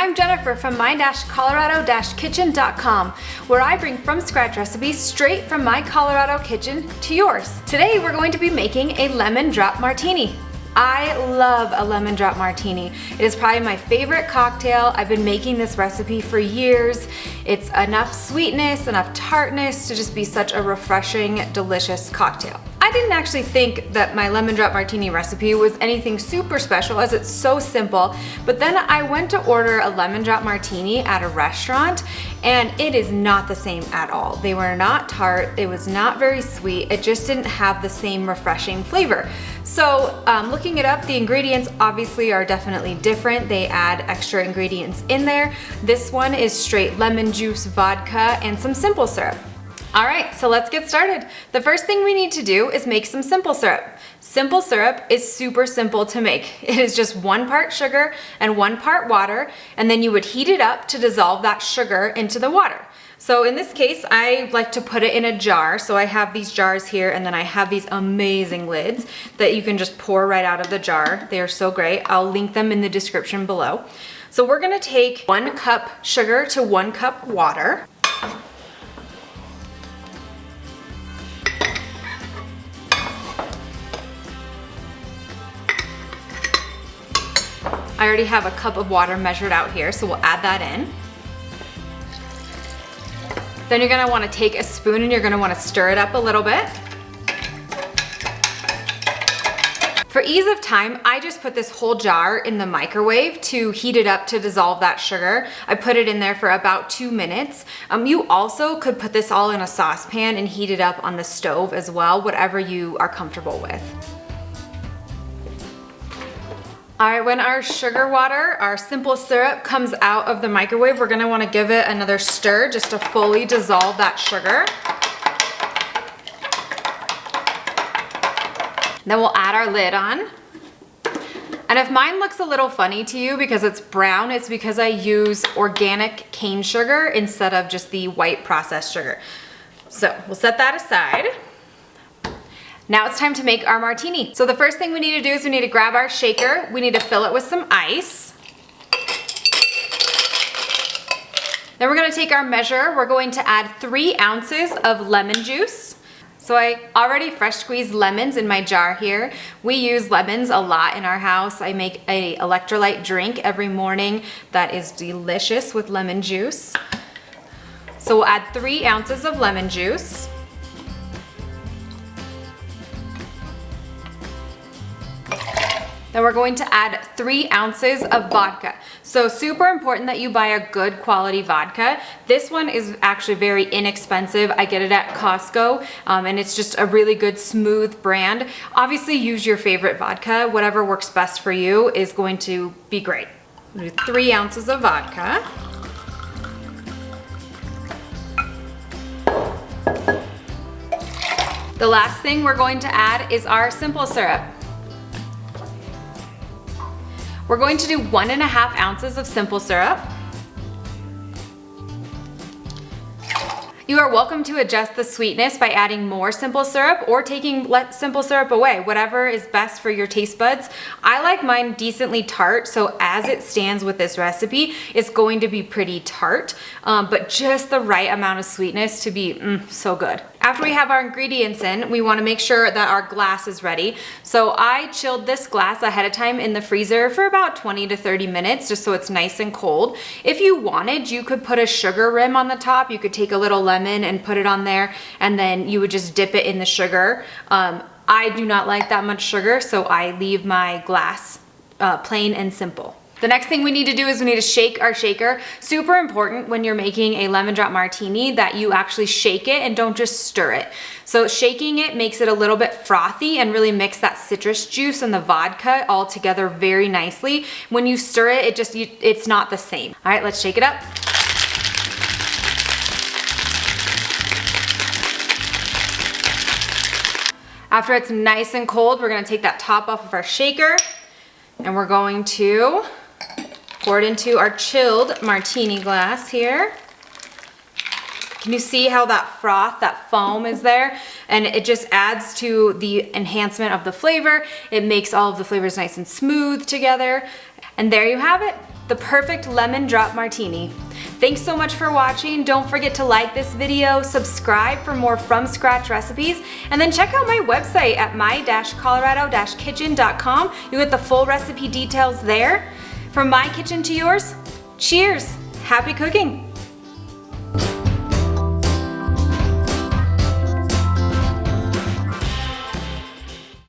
I'm Jennifer from my-colorado-kitchen.com, where I bring from scratch recipes straight from my Colorado kitchen to yours. Today we're going to be making a lemon drop martini. I love a lemon drop martini. It is probably my favorite cocktail. I've been making this recipe for years. It's enough sweetness, enough tartness to just be such a refreshing, delicious cocktail. I didn't actually think that my lemon drop martini recipe was anything super special as it's so simple, but then I went to order a lemon drop martini at a restaurant and it is not the same at all. They were not tart, it was not very sweet, it just didn't have the same refreshing flavor. So looking it up, the ingredients obviously are definitely different. They add extra ingredients in there. This one is straight lemon juice, vodka, and some simple syrup. All right, so let's get started. The first thing we need to do is make some simple syrup. Simple syrup is super simple to make. It is just 1 part sugar and 1 part water, and then you would heat it up to dissolve that sugar into the water. So in this case, I like to put it in a jar. So I have these jars here, and then I have these amazing lids that you can just pour right out of the jar. They are so great. I'll link them in the description below. So we're gonna take 1 cup sugar to 1 cup water. I already have a cup of water measured out here, so we'll add that in. Then you're gonna wanna take a spoon and you're gonna wanna stir it up a little bit. For ease of time, I just put this whole jar in the microwave to heat it up to dissolve that sugar. I put it in there for about 2 minutes. You also could put this all in a saucepan and heat it up on the stove as well, whatever you are comfortable with. All right, when our sugar water, our simple syrup comes out of the microwave, we're gonna wanna give it another stir just to fully dissolve that sugar. Then we'll add our lid on. And if mine looks a little funny to you because it's brown, it's because I use organic cane sugar instead of just the white processed sugar. So we'll set that aside. Now it's time to make our martini. So the first thing we need to do is we need to grab our shaker. We need to fill it with some ice. Then we're gonna take our measure. We're going to add 3 ounces of lemon juice. So I already fresh squeezed lemons in my jar here. We use lemons a lot in our house. I make an electrolyte drink every morning that is delicious with lemon juice. So we'll add 3 ounces of lemon juice. Then we're going to add 3 ounces of vodka. So super important that you buy a good quality vodka. This one is actually very inexpensive. I get it at Costco, and it's just a really good smooth brand. Obviously use your favorite vodka. Whatever works best for you is going to be great. 3 ounces of vodka. The last thing we're going to add is our simple syrup. We're going to do 1.5 ounces of simple syrup. You are welcome to adjust the sweetness by adding more simple syrup or taking simple syrup away, whatever is best for your taste buds. I like mine decently tart, so as it stands with this recipe, it's going to be pretty tart, but just the right amount of sweetness to be so good. After we have our ingredients in, we want to make sure that our glass is ready. So I chilled this glass ahead of time in the freezer for about 20 to 30 minutes, just so it's nice and cold. If you wanted, you could put a sugar rim on the top. You could take a little lemon and put it on there, and then you would just dip it in the sugar. I do not like that much sugar, so I leave my glass plain and simple. The next thing we need to do is we need to shake our shaker. Super important when you're making a lemon drop martini that you actually shake it and don't just stir it. So shaking it makes it a little bit frothy and really mix that citrus juice and the vodka all together very nicely. When you stir it, it's not the same. All right, let's shake it up. After it's nice and cold, we're gonna take that top off of our shaker and we're going to pour it into our chilled martini glass here. Can you see how that froth, that foam is there? And it just adds to the enhancement of the flavor. It makes all of the flavors nice and smooth together. And there you have it. the perfect lemon drop martini. Thanks so much for watching. Don't forget to like this video, subscribe for more from scratch recipes, and then check out my website at my-colorado-kitchen.com. You get the full recipe details there. From my kitchen to yours, cheers! Happy cooking!